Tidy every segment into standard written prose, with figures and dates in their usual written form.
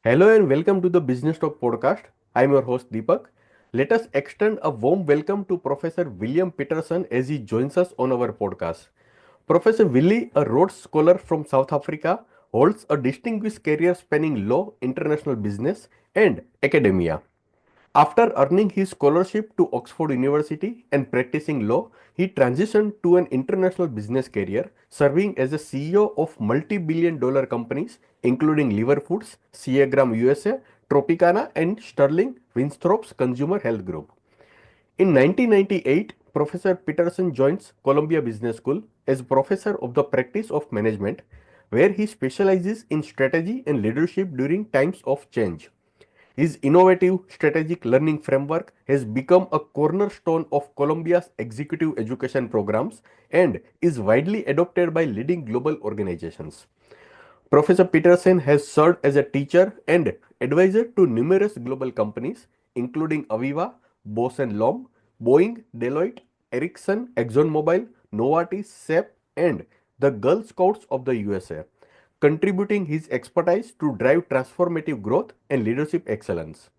Hello and welcome to the Business Talk podcast. I am your host Deepak. Let us extend a warm welcome to Professor William Pietersen as he joins us on our podcast. Professor Willie, a Rhodes Scholar from South Africa, holds a distinguished career spanning law, international business, and academia. After earning his scholarship to Oxford University and practicing law, he transitioned to an international business career, serving as a CEO of multi-billion-dollar companies including Liver Foods, Seagram USA, Tropicana, and Sterling Winthrop's Consumer Health Group. In 1998, Professor Peterson joins Columbia Business School as Professor of the Practice of Management, where he specializes in strategy and leadership during times of change. His innovative strategic learning framework has become a cornerstone of Columbia's executive education programs and is widely adopted by leading global organizations. Professor Peterson has served as a teacher and advisor to numerous global companies, including Aviva, Bose& Lomb, Boeing, Deloitte, Ericsson, ExxonMobil, Novartis, SAP, and the Girl Scouts of the USA, contributing his expertise to drive transformative growth and leadership excellence.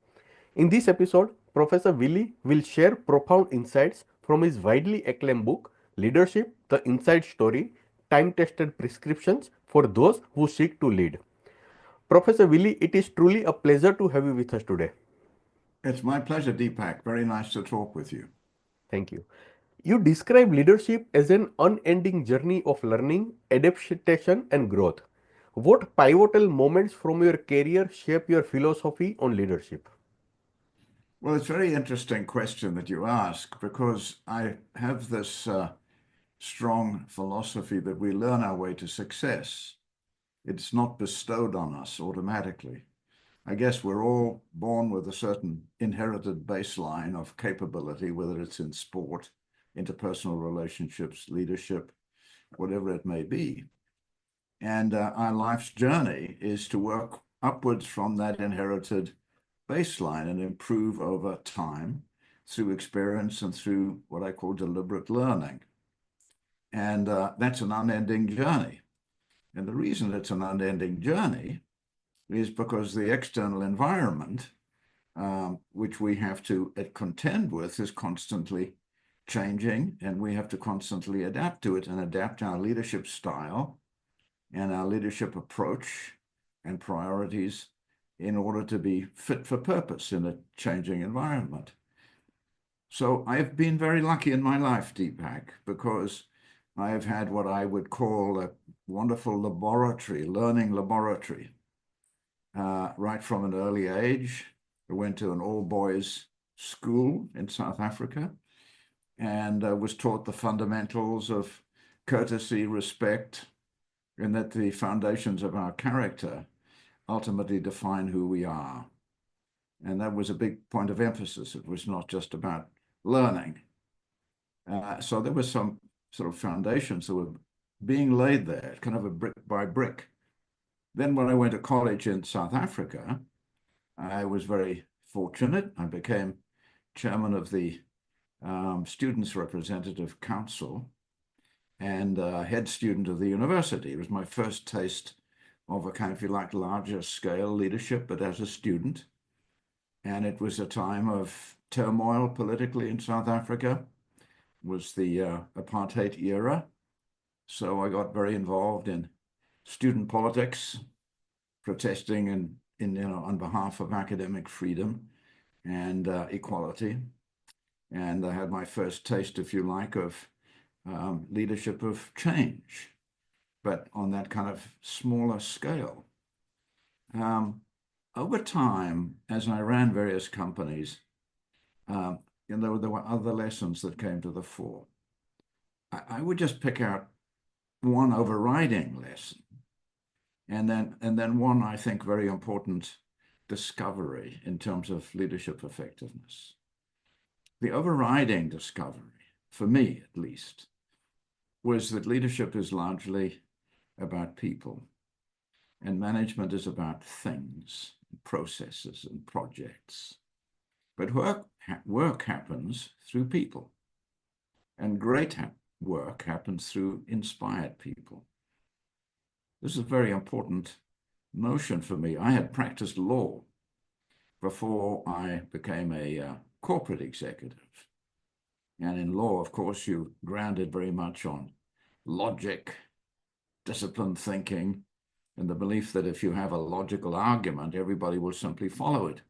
In this episode, Professor Willie will share profound insights from his widely acclaimed book, Leadership, the Inside Story, Time-Tested Prescriptions for Those Who Seek to Lead. Professor Willie, it is truly a pleasure to have you with us today. It's my pleasure, Deepak. Very nice to talk with you. Thank you. You describe leadership as an unending journey of learning, adaptation, and growth. What pivotal moments from your career shape your philosophy on leadership? Well, it's a very interesting question that you ask because I have this strong philosophy that we learn our way to success. It's not bestowed on us automatically. I guess we're all born with a certain inherited baseline of capability, whether it's in sport, interpersonal relationships, leadership, whatever it may be. And our life's journey is to work upwards from that inherited baseline and improve over time through experience and through what I call deliberate learning. And that's an unending journey. And the reason it's an unending journey is because the external environment, which we have to contend with, is constantly changing, and we have to constantly adapt to it and adapt our leadership style and our leadership approach and priorities in order to be fit for purpose in a changing environment. So I've been very lucky in my life, Deepak, because I have had what I would call a wonderful laboratory, learning laboratory. Right from an early age, I went to an all-boys school in South Africa and was taught the fundamentals of courtesy, respect, and that the foundations of our character ultimately define who we are. And that was a big point of emphasis. It was not just about learning. So there was some sort of foundations that were being laid there, kind of a brick by brick. Then when I went to college in South Africa, I was very fortunate. I became chairman of the Students' Representative Council and head student of the university. It was my first taste of a kind of, if you like, larger scale leadership, but as a student. And it was a time of turmoil politically in South Africa. It was the apartheid era. So I got very involved in student politics, protesting on behalf of academic freedom and equality. And I had my first taste, if you like, of leadership of change, but on that kind of smaller scale. Over time, as I ran various companies, there were other lessons that came to the fore. I would just pick out one overriding lesson, and then one, I think, very important discovery in terms of leadership effectiveness. The overriding discovery, for me at least, was that leadership is largely about people, and management is about things, processes, and projects. But work happens through people, and great work happens through inspired people. This is very important notion for me. I had practiced law before I became a corporate executive. And in law, of course, you grounded very much on logic, disciplined thinking, and the belief that if you have a logical argument, everybody will simply follow it.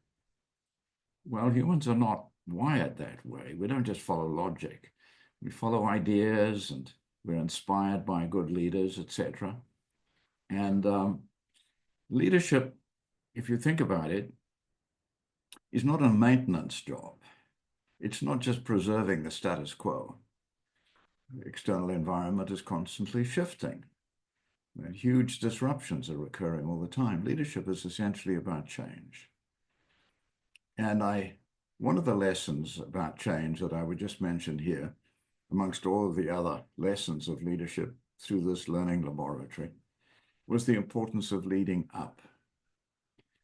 Well, humans are not wired that way. We don't just follow logic. We follow ideas and we're inspired by good leaders, etc. And leadership, if you think about it, is not a maintenance job. It's not just preserving the status quo. The external environment is constantly shifting. And huge disruptions are occurring all the time. Leadership is essentially about change. And one of the lessons about change that I would just mention here, amongst all of the other lessons of leadership through this learning laboratory, was the importance of leading up.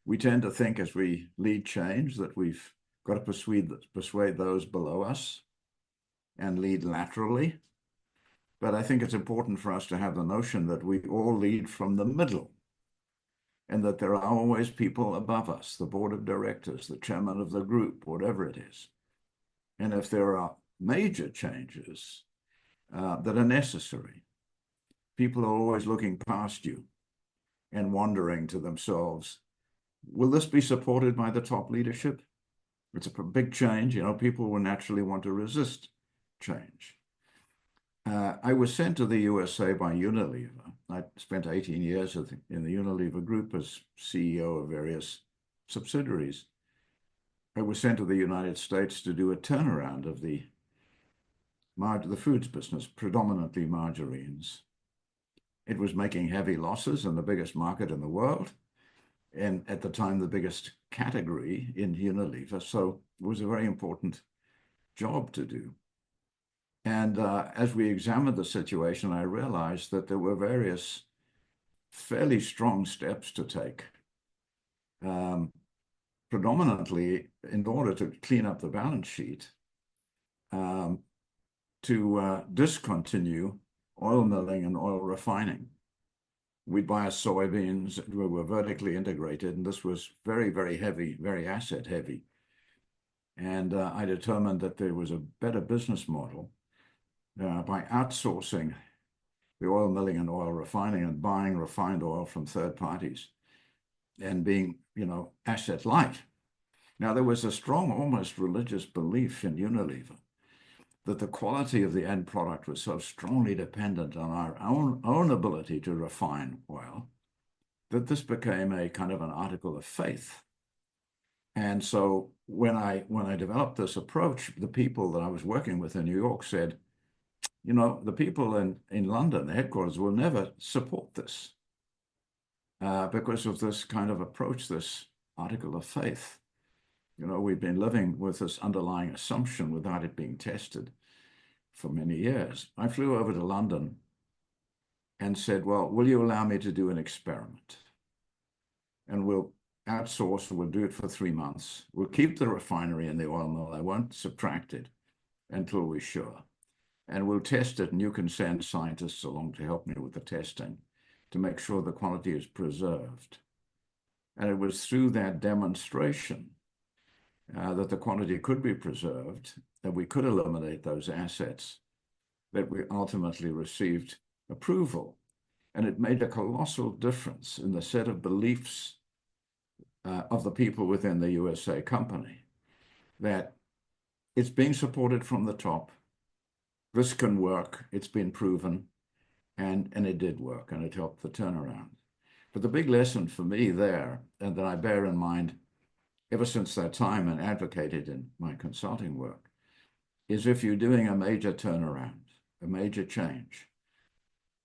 We tend to think as we lead change that we've got to persuade those below us and lead laterally. But I think it's important for us to have the notion that we all lead from the middle and that there are always people above us, the board of directors, the chairman of the group, whatever it is. And if there are major changes that are necessary, people are always looking past you and wondering to themselves, will this be supported by the top leadership? It's a big change. You know, people will naturally want to resist change. I was sent to the USA by Unilever. I spent 18 years in the Unilever group as CEO of various subsidiaries. I was sent to the United States to do a turnaround of the foods business, predominantly margarines. It was making heavy losses in the biggest market in the world, and at the time, the biggest category in Unilever. So it was a very important job to do. And as we examined the situation, I realized that there were various fairly strong steps to take, predominantly in order to clean up the balance sheet, to discontinue oil milling and oil refining. We'd buy our soybeans, we were vertically integrated, and this was very, very heavy, very asset heavy. And I determined that there was a better business model by outsourcing the oil milling and oil refining and buying refined oil from third parties and being, asset light. Now, there was a strong, almost religious belief in Unilever that the quality of the end product was so strongly dependent on our own ability to refine oil that this became a kind of an article of faith. And so when I developed this approach, the people that I was working with in New York said, the people in London, the headquarters, will never support this because of this kind of approach, this article of faith. We've been living with this underlying assumption without it being tested for many years. I flew over to London and said, well, will you allow me to do an experiment? And we'll outsource, we'll do it for 3 months. We'll keep the refinery and the oil mill. I won't subtract it until we're sure. And we'll test it, and you can send scientists along to help me with the testing to make sure the quality is preserved. And it was through that demonstration that the quantity could be preserved, that we could eliminate those assets, that we ultimately received approval. And it made a colossal difference in the set of beliefs of the people within the USA company, that it's being supported from the top. This can work. It's been proven, and it did work, and it helped the turnaround. But the big lesson for me there, and that I bear in mind ever since that time and advocated in my consulting work, is if you're doing a major turnaround, a major change,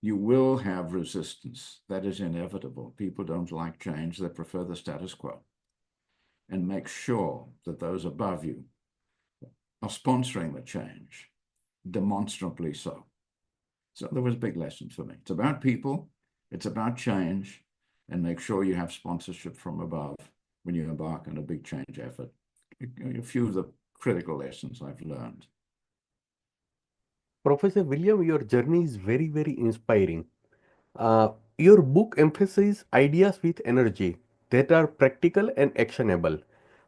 you will have resistance. That is inevitable. People don't like change. They prefer the status quo. And make sure that those above you are sponsoring the change, demonstrably so. So there was a big lesson for me. It's about people, it's about change, and make sure you have sponsorship from above when you embark on a big change effort. A few of the critical lessons I've learned. Professor William, your journey is very, very inspiring. Your book emphasizes ideas with energy that are practical and actionable.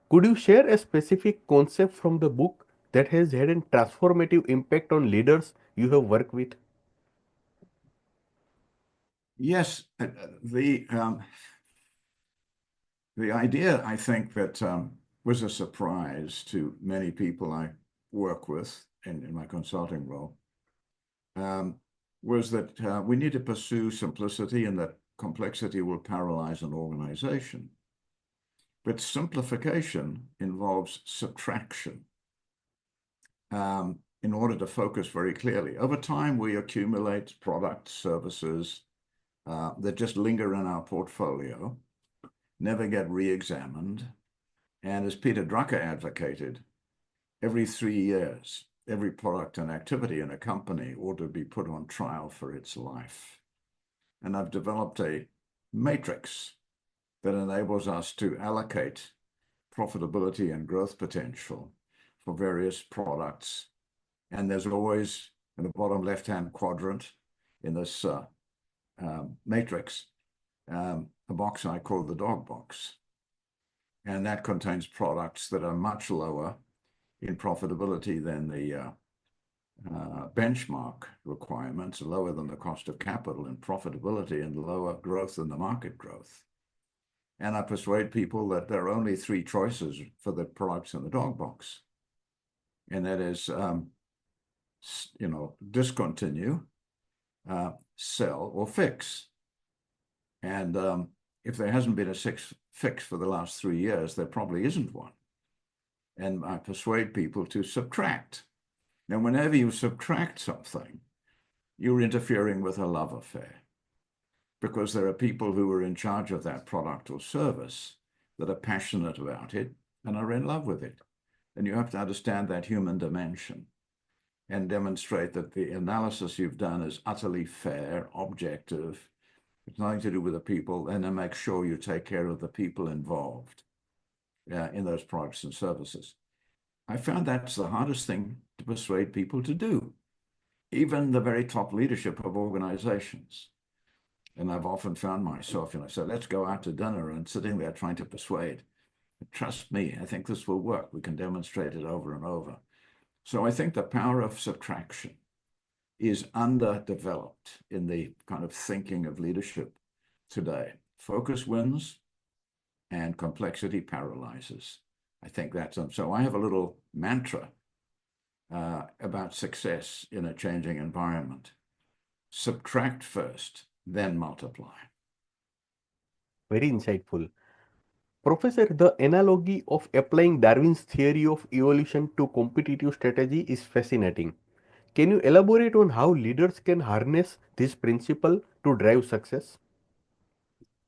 Could you share a specific concept from the book that has had a transformative impact on leaders you have worked with? Yes, the idea, I think, that was a surprise to many people I work with in my consulting role, was that we need to pursue simplicity and that complexity will paralyze an organization. But simplification involves subtraction in order to focus very clearly. Over time, we accumulate products, services that just linger in our portfolio, never get re-examined. And as Peter Drucker advocated, every 3 years, every product and activity in a company ought to be put on trial for its life. And I've developed a matrix that enables us to allocate profitability and growth potential for various products. And there's always, in the bottom left-hand quadrant in this matrix, a box I call the dog box. And that contains products that are much lower in profitability than the benchmark requirements, lower than the cost of capital in profitability, and lower growth than the market growth. And I persuade people that there are only 3 choices for the products in the dog box. And that is, discontinue, sell, or fix. And if there hasn't been a fix for the last 3 years, there probably isn't one. And I persuade people to subtract. Now, whenever you subtract something, you're interfering with a love affair, because there are people who are in charge of that product or service that are passionate about it and are in love with it. And you have to understand that human dimension and demonstrate that the analysis you've done is utterly fair, objective. It's nothing to do with the people, and then make sure you take care of the people involved in those products and services. I found that's the hardest thing to persuade people to do, even the very top leadership of organizations. And I've often found myself, so let's go out to dinner, and sitting there trying to persuade. Trust me, I think this will work. We can demonstrate it over and over. So I think the power of subtraction is underdeveloped in the kind of thinking of leadership today. Focus wins and complexity paralyzes. I think that's so I have a little mantra about success in a changing environment. Subtract first, then multiply. Very insightful. Professor, the analogy of applying Darwin's theory of evolution to competitive strategy is fascinating. Can you elaborate on how leaders can harness this principle to drive success?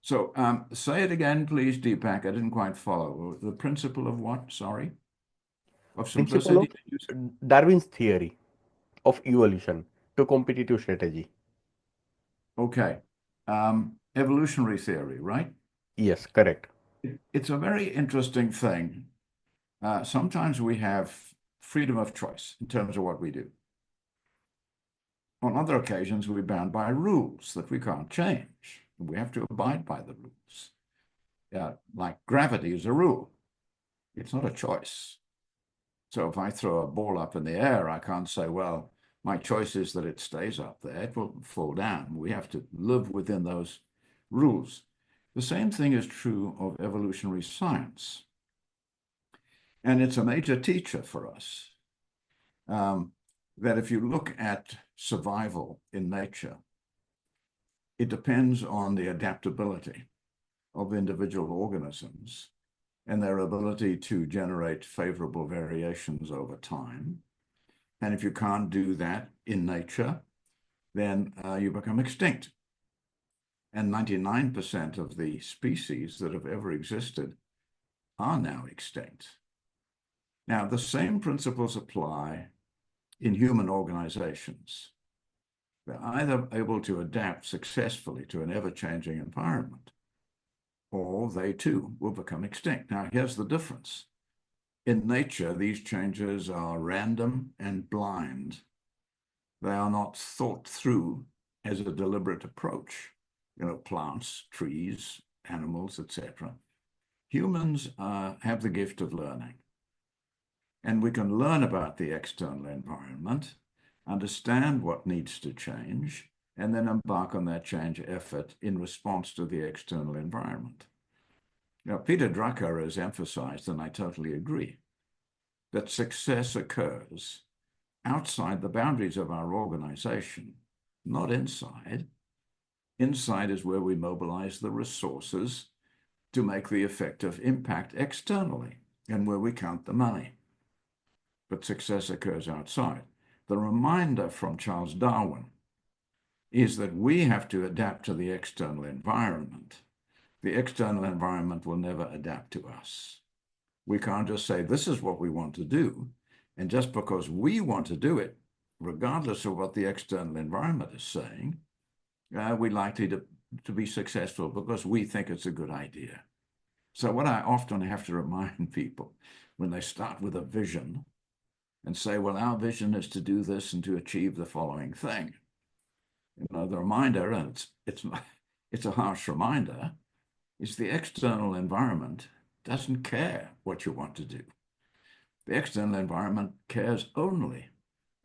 So say it again, please, Deepak. I didn't quite follow. The principle of what? Sorry? Of Principle simplicity? of Darwin's theory of evolution to competitive strategy. Okay. Evolutionary theory, right? Yes, correct. It's a very interesting thing. Sometimes we have freedom of choice in terms of what we do. On other occasions, we're bound by rules that we can't change. We have to abide by the rules. Like gravity is a rule. It's not a choice. So if I throw a ball up in the air, I can't say, well, my choice is that it stays up there. It will fall down. We have to live within those rules. The same thing is true of evolutionary science. And it's a major teacher for us. That if you look at survival in nature, it depends on the adaptability of individual organisms and their ability to generate favorable variations over time. And if you can't do that in nature, then you become extinct. And 99% of the species that have ever existed are now extinct. Now, the same principles apply in human organizations. They're either able to adapt successfully to an ever-changing environment, or they too will become extinct. Now, here's the difference. In nature, these changes are random and blind. They are not thought through as a deliberate approach. plants, trees, animals, etc. Humans have the gift of learning. And we can learn about the external environment, understand what needs to change, and then embark on that change effort in response to the external environment. Now, Peter Drucker has emphasized, and I totally agree, that success occurs outside the boundaries of our organization, not inside. Inside is where we mobilize the resources to make the effective impact externally and where we count the money. But success occurs outside. The reminder from Charles Darwin is that we have to adapt to the external environment. The external environment will never adapt to us. We can't just say, this is what we want to do. And just because we want to do it, regardless of what the external environment is saying, we're likely to be successful because we think it's a good idea. So what I often have to remind people when they start with a vision and say, well, our vision is to do this and to achieve the following thing. The reminder, and it's a harsh reminder, is the external environment doesn't care what you want to do. The external environment cares only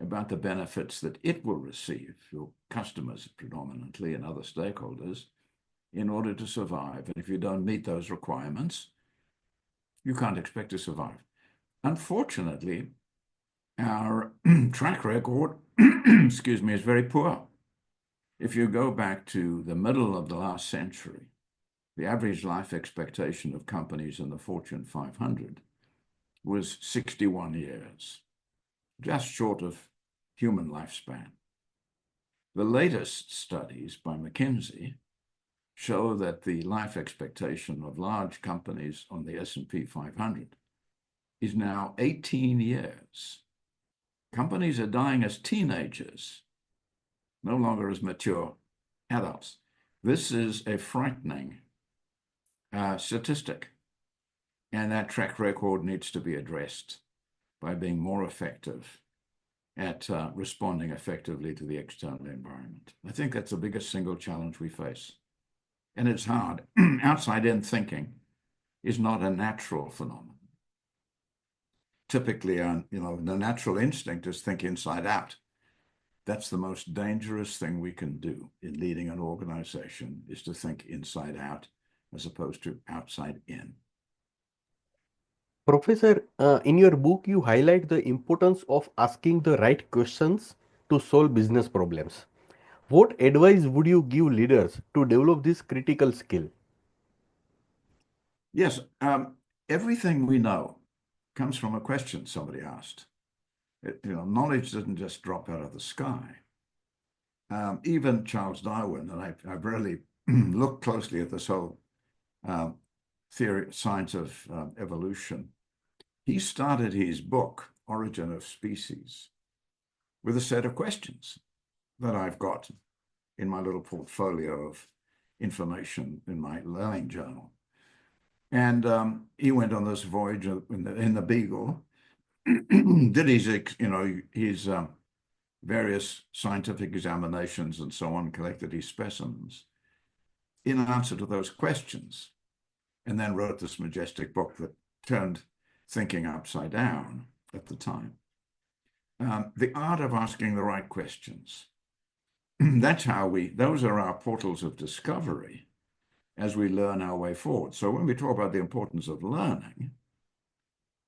about the benefits that it will receive, your customers predominantly and other stakeholders, in order to survive. And if you don't meet those requirements, you can't expect to survive. Unfortunately, our track record, excuse me, is very poor. If you go back to the middle of the last century, the average life expectation of companies in the Fortune 500 was 61 years, just short of human lifespan. The latest studies by McKinsey show that the life expectation of large companies on the S&P 500 is now 18 years. Companies are dying as teenagers, no longer as mature adults. This is a frightening statistic, and that track record needs to be addressed by being more effective at responding effectively to the external environment. I think that's the biggest single challenge we face. And it's hard. Outside-in thinking is not a natural phenomenon. Typically, the natural instinct is think inside out. That's the most dangerous thing we can do in leading an organization, is to think inside out as opposed to outside in. Professor, in your book, you highlight the importance of asking the right questions to solve business problems. What advice would you give leaders to develop this critical skill? Yes, everything we know comes from a question somebody asked. Knowledge doesn't just drop out of the sky. Even Charles Darwin, and I've really looked closely at this whole science of evolution. He started his book, Origin of Species, with a set of questions that I've got in my little portfolio of information in my learning journal. And he went on this voyage in the Beagle, did his various scientific examinations and so on, collected his specimens in answer to those questions, and then wrote this majestic book that turned thinking upside down at the time. The art of asking the right questions. Those are our portals of discovery as we learn our way forward. So when we talk about the importance of learning,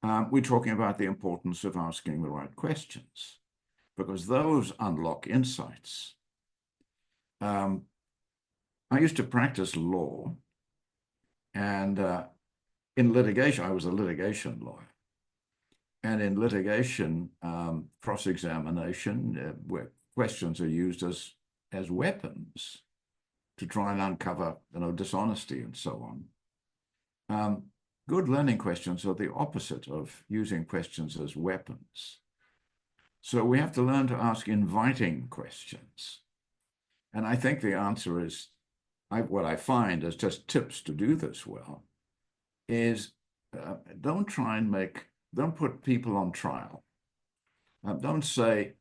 we're talking about the importance of asking the right questions, because those unlock insights. I used to practice law, and in litigation, I was a litigation lawyer. And in litigation, cross-examination, where questions are used as weapons to try and uncover dishonesty and so on. Good learning questions are the opposite of using questions as weapons. So we have to learn to ask inviting questions. And I think the answer is, what I find as just tips to do this well, is don't put people on trial. Don't say,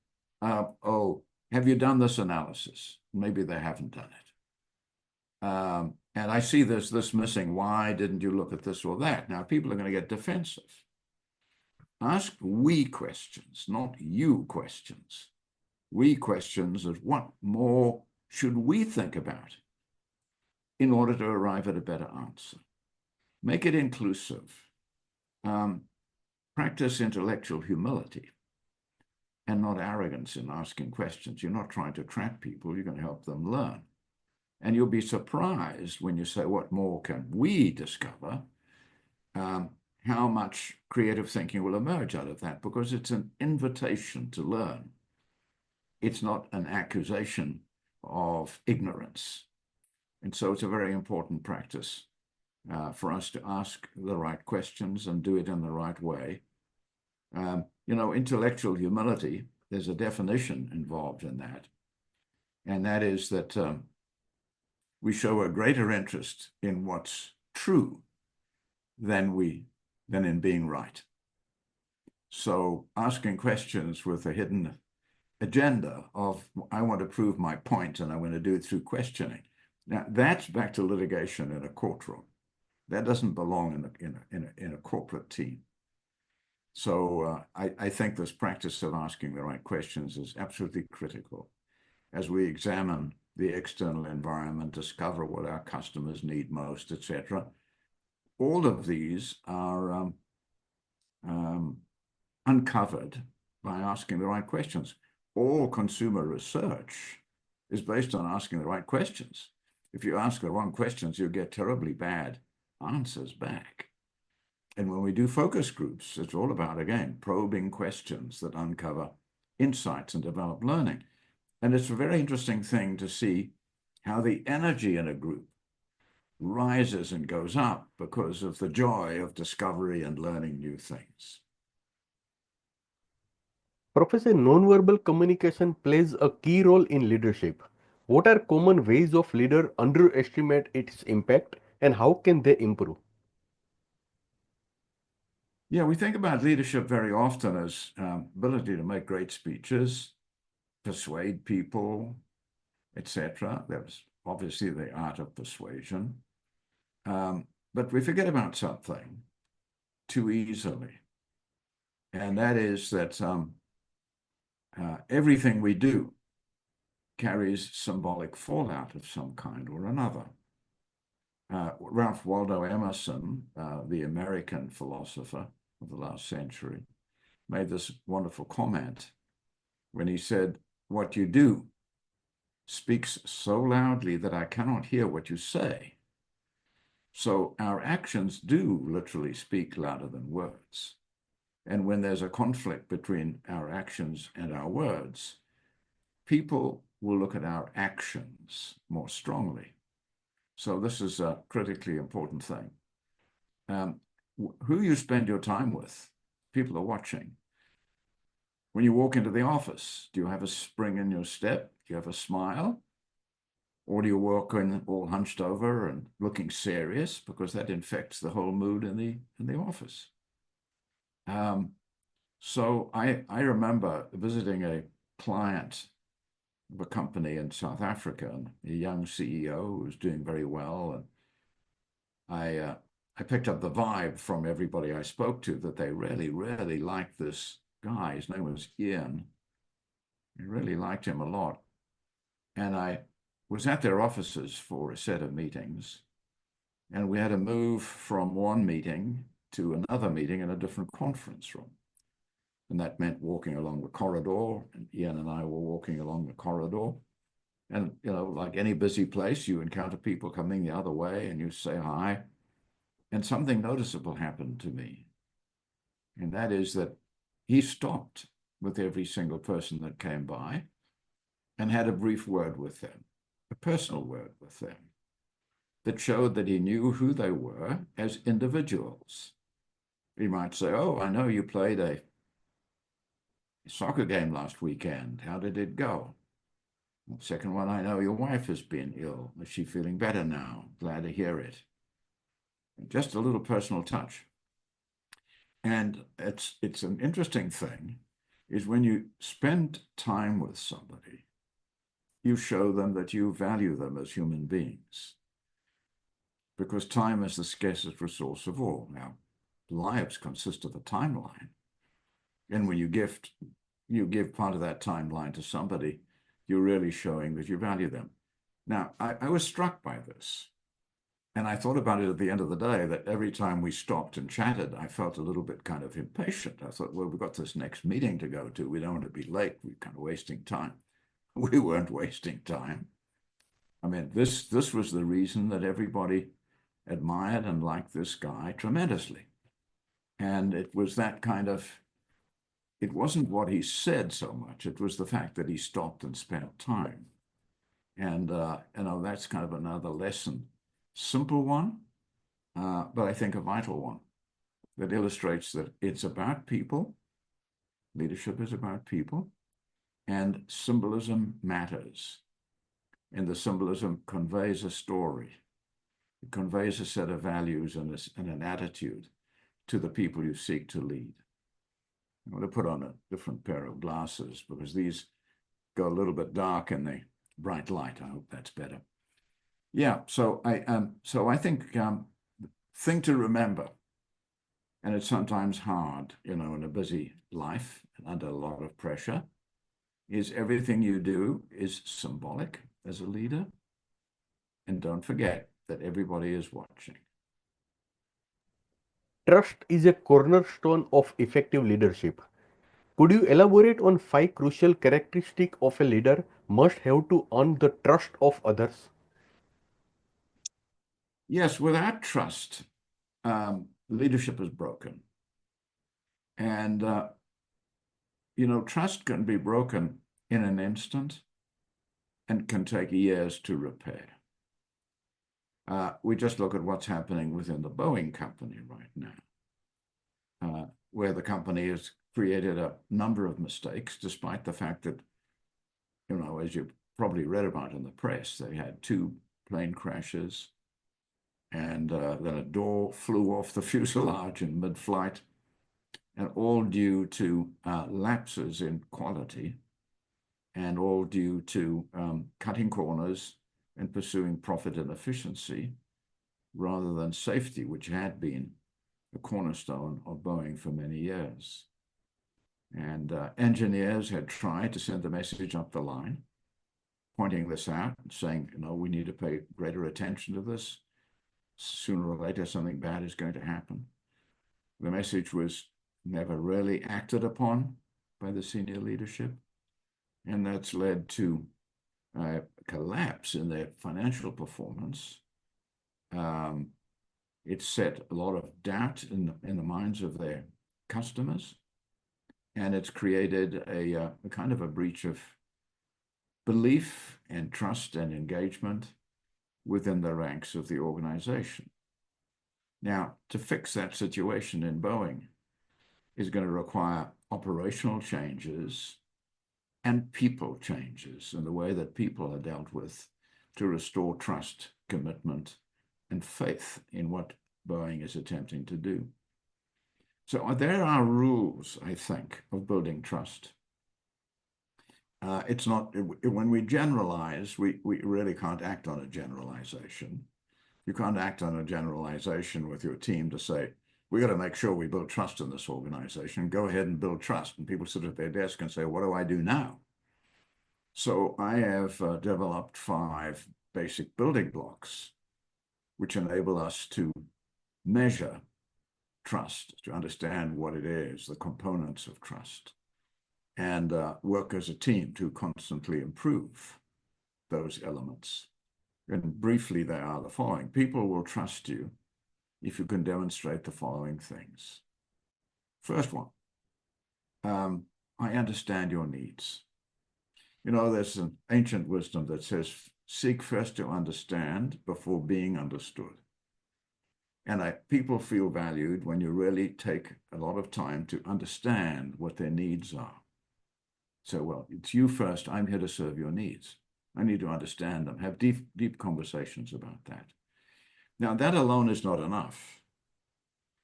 oh, have you done this analysis? Maybe they haven't done And I see there's this missing. Why didn't you look at this or that? Now, people are going to get defensive. Ask we questions, not you questions. We questions is what more should we think about in order to arrive at a better answer? Make it inclusive. Practice intellectual humility and not arrogance in asking questions. You're not trying to trap people. You're going to help them learn. And you'll be surprised when you say, what more can we discover? How much creative thinking will emerge out of that, because it's an invitation to learn. It's not an accusation of ignorance. And so it's a very important practice for us to ask the right questions and do it in the right way. Intellectual humility, there's a definition involved in that. And that is that we show a greater interest in what's true than in being right. So asking questions with a hidden agenda of, I want to prove my point and I want to do it through questioning. Now, that's back to litigation in a courtroom. That doesn't belong in a corporate team. So I think this practice of asking the right questions is absolutely critical as we examine the external environment, discover what our customers need most, etc. All of these are uncovered by asking the right questions. All consumer research is based on asking the right questions. If you ask the wrong questions, you'll get terribly bad answers back. And when we do focus groups, it's all about, again, probing questions that uncover insights and develop learning. And it's a very interesting thing to see how the energy in a group rises and goes up because of the joy of discovery and learning new things. Professor, nonverbal communication plays a key role in leadership. What are common ways of leader underestimate its impact and how can they improve? Yeah, we think about leadership very often as ability to make great speeches, persuade people, etc. There's obviously the art of persuasion. But we forget about something too easily. And that is that everything we do carries symbolic fallout of some kind or another. Ralph Waldo Emerson, the American philosopher of the last century, made this wonderful comment when he said, "What you do speaks so loudly that I cannot hear what you say." So our actions do literally speak louder than words. And when there's a conflict between our actions and our words, people will look at our actions more strongly. So this is a critically important thing. Who you spend your time with, people are watching. When you walk into the office, do you have a spring in your step? Do you have a smile? Or do you walk in all hunched over and looking serious, because that infects the whole mood in the office? So I remember visiting a client of a company in South Africa, and a young CEO who was doing very well. And I picked up the vibe from everybody I spoke to that they really, really liked this guy. His name was Ian. They really liked him a lot. And I was at their offices for a set of meetings, and we had to move from one meeting to another meeting in a different conference room. And that meant walking along the corridor, and Ian and I were walking along the corridor. And, like any busy place, you encounter people coming the other way and you say hi. And something noticeable happened to me. And that is that he stopped with every single person that came by and had a brief word with them, a personal word with them, that showed that he knew who they were as individuals. He might say, "Oh, I know you played a soccer game last weekend. How did it go?" Second one, "I know your wife has been ill. Is she feeling better now? Glad to hear it." Just a little personal touch. And it's an interesting thing is when you spend time with somebody, you show them that you value them as human beings. because time is the scarcest resource of all. Now, lives consist of a timeline. And when you give part of that timeline to somebody, you're really showing that you value them. Now, I was struck by this. And I thought about it at the end of the day that every time we stopped and chatted, I felt a little bit kind of impatient. I thought, well, we've got this next meeting to go to. We don't want to be late. We're kind of wasting time. We weren't wasting time. I mean, this was the reason that everybody admired and liked this guy tremendously. And it was that kind of, it wasn't what he said so much. It was the fact that he stopped and spent time. And, that's kind of another lesson. Simple one, but I think a vital one that illustrates that it's about people. Leadership is about people, and symbolism matters. And the symbolism conveys a story. It conveys a set of values and an attitude to the people you seek to lead. I'm going to put on a different pair of glasses because these go a little bit dark in the bright light. I hope that's better. Yeah, so I think thing to remember, and it's sometimes hard, in a busy life and under a lot of pressure, is everything you do is symbolic as a leader. And don't forget that everybody is watching. Trust is a cornerstone of effective leadership. Could you elaborate on 5 crucial characteristics of a leader must have to earn the trust of others? Yes, without trust, leadership is broken. And, trust can be broken in an instant and can take years to repair. We just look at what's happening within the Boeing company right now, where the company has created a number of mistakes, despite the fact that, as you probably read about in the press, they had 2 plane crashes, and then a door flew off the fuselage in mid-flight, and all due to lapses in quality, and all due to cutting corners and pursuing profit and efficiency rather than safety, which had been the cornerstone of Boeing for many years. And engineers had tried to send the message up the line, pointing this out and saying, we need to pay greater attention to this. Sooner or later, something bad is going to happen. The message was never really acted upon by the senior leadership. And that's led to a collapse in their financial performance. It set a lot of doubt in the minds of their customers. And it's created a kind of a breach of belief and trust and engagement within the ranks of the organization. Now, to fix that situation in Boeing is going to require operational changes and people changes in the way that people are dealt with to restore trust, commitment, and faith in what Boeing is attempting to do. So there are rules, I think, of building trust. It's not, when we generalize, we really can't act on a generalization. You can't act on a generalization with your team to say, we got to make sure we build trust in this organization. Go ahead and build trust. And people sit at their desk and say, what do I do now? So I have developed 5 basic building blocks, which enable us to measure trust, to understand what it is, the components of trust, and work as a team to constantly improve those elements. And briefly, they are the following. People will trust you if you can demonstrate the following things. First one, I understand your needs. There's an ancient wisdom that says, seek first to understand before being understood. And people feel valued when you really take a lot of time to understand what their needs are. So, well, it's you first. I'm here to serve your needs. I need to understand them, have deep conversations about that. Now, that alone is not enough.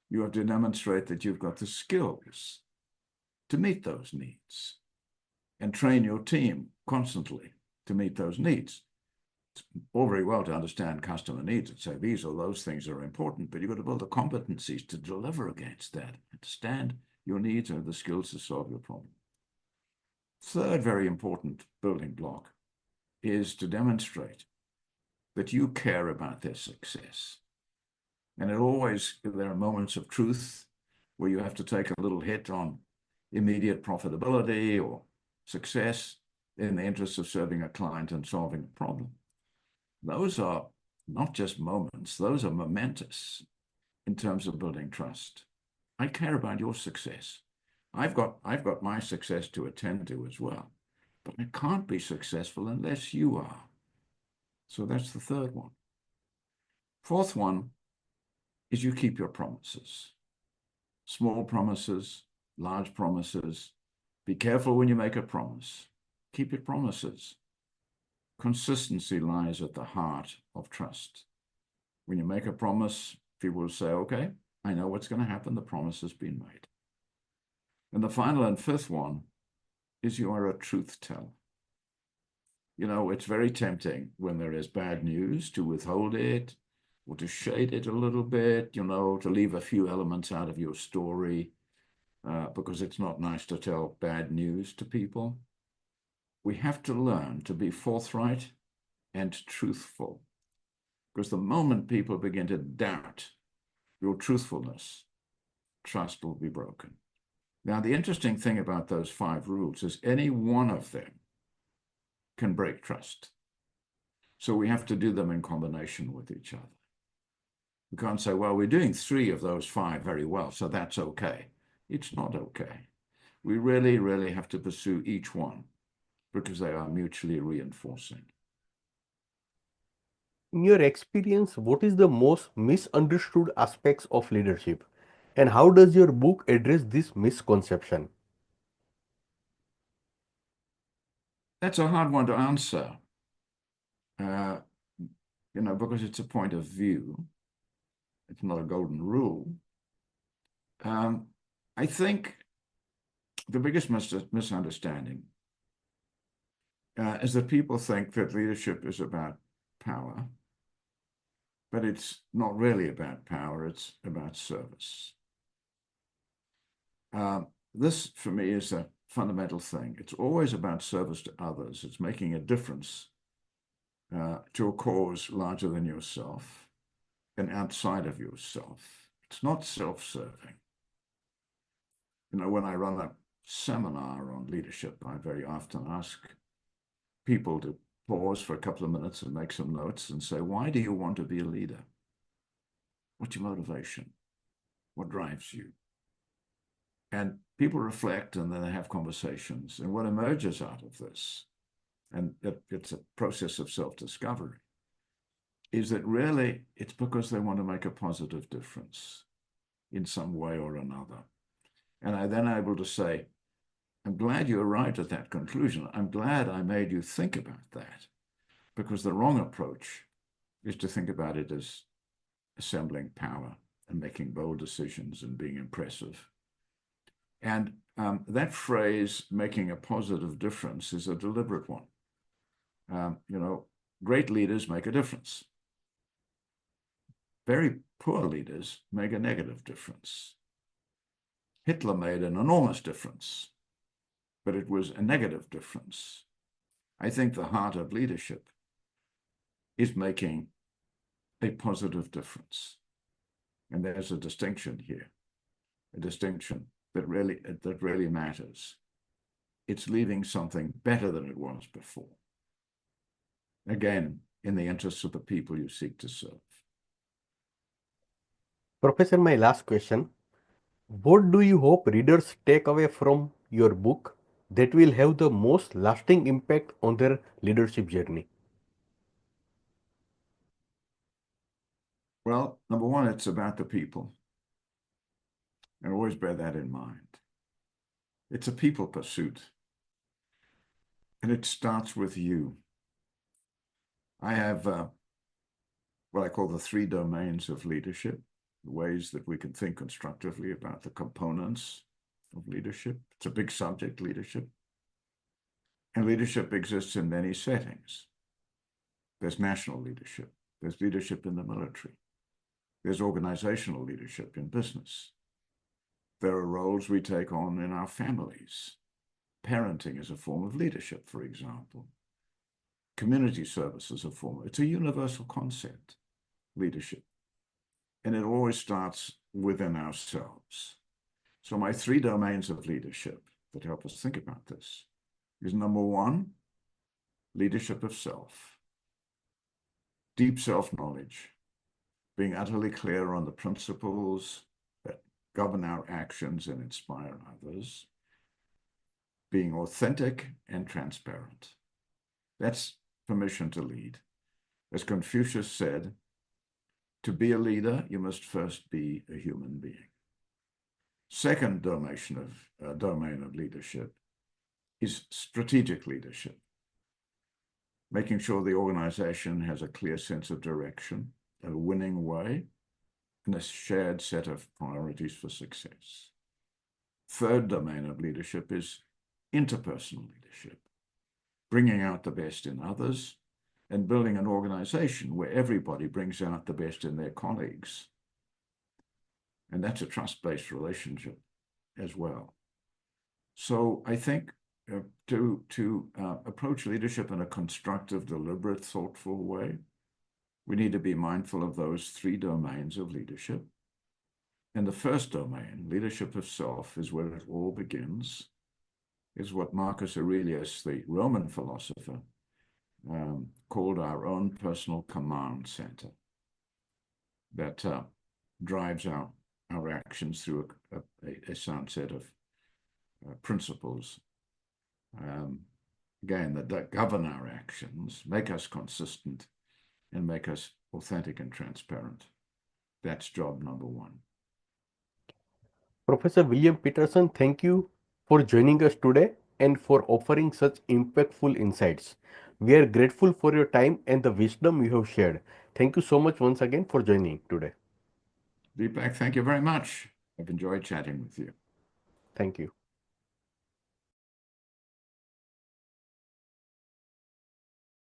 You have to demonstrate that you've got the skills to meet those needs and train your team constantly to meet those needs. all very well to understand customer needs and say these or those things are important, but you've got to build the competencies to deliver against that, understand your needs and the skills to solve your problem. Third very important building block is to demonstrate that you care about their success. And there are moments of truth where you have to take a little hit on immediate profitability or success in the interest of serving a client and solving a problem. Those are not just moments, those are momentous in terms of building trust. I care about your success. I've got my success to attend to as well, but I can't be successful unless you are. So that's the third one. Fourth one is you keep your promises. Small promises, large promises. Be careful when you make a promise. Keep your promises. Consistency lies at the heart of trust. When you make a promise, people will say, okay, I know what's going to happen. The promise has been made. And the final and fifth one is you are a truth teller. You know, it's very tempting when there is bad news to withhold it or to shade it a little bit, you know, to leave a few elements out of your story because it's not nice to tell bad news to people. We have to learn to be forthright and truthful, because the moment people begin to doubt your truthfulness, trust will be broken. Now, the interesting thing about those 5 rules is any one of them can break trust. So we have to do them in combination with each other. We can't say, well, we're doing 3 of those 5 very well, so that's okay. It's not okay. We really, really have to pursue each one because they are mutually reinforcing. In your experience, what is the most misunderstood aspects of leadership, and how does your book address this misconception? That's a hard one to answer, you know, because it's a point of view. It's not a golden rule. I think the biggest misunderstanding is that people think that leadership is about power, but it's not really about power, it's about service. This, for me, is a fundamental thing. It's always about service to others. It's making a difference to a cause larger than yourself and outside of yourself. It's not self-serving. You know, when I run a seminar on leadership, I very often ask people to pause for a couple of minutes and make some notes and say, why do you want to be a leader? What's your motivation? What drives you? And people reflect and then they have conversations. And what emerges out of this, and it's a process of self-discovery, is that really it's because they want to make a positive difference in some way or another. And I then able to say, I'm glad you arrived at that conclusion. I'm glad I made you think about that, because the wrong approach is to think about it as assembling power and making bold decisions and being impressive. And that phrase, making a positive difference, is a deliberate one. You know, great leaders make a difference. Very poor leaders make a negative difference. Hitler made an enormous difference, but it was a negative difference. I think the heart of leadership is making a positive difference. And there's a distinction here, a distinction that really matters. It's leaving something better than it was before. Again, in the interests of the people you seek to serve. Professor, my last question. What do you hope readers take away from your book that will have the most lasting impact on their leadership journey? Well, number one, it's about the people. And always bear that in mind. It's a people pursuit. And it starts with you. I have what I call the 3 domains of leadership, the ways that we can think constructively about the components of leadership. It's a big subject, leadership. And leadership exists in many settings. There's national leadership. There's leadership in the military. There's organizational leadership in business. There are roles we take on in our families. Parenting is a form of leadership, for example. Community service is a form. It's a universal concept, leadership. And it always starts within ourselves. So my 3 domains of leadership that help us think about this is number 1, leadership of self. Deep self-knowledge, being utterly clear on the principles that govern our actions and inspire others, being authentic and transparent. That's permission to lead. As Confucius said, to be a leader, you must first be a human being. Second domain of leadership is strategic leadership, making sure the organization has a clear sense of direction, a winning way, and a shared set of priorities for success. Third domain of leadership is interpersonal leadership, bringing out the best in others and building an organization where everybody brings out the best in their colleagues. And that's a trust-based relationship as well. So I think to approach leadership in a constructive, deliberate, thoughtful way, we need to be mindful of those 3 domains of leadership. And the first domain, leadership of self, is where it all begins, is what Marcus Aurelius, the Roman philosopher, called our own personal command center that drives our actions through a sound set of principles, again, that govern our actions, make us consistent, and make us authentic and transparent. That's job number 1. Professor William Pietersen, thank you for joining us today and for offering such impactful insights. We are grateful for your time and the wisdom you have shared. Thank you so much once again for joining today. Deepak, thank you very much. I've enjoyed chatting with you. Thank you.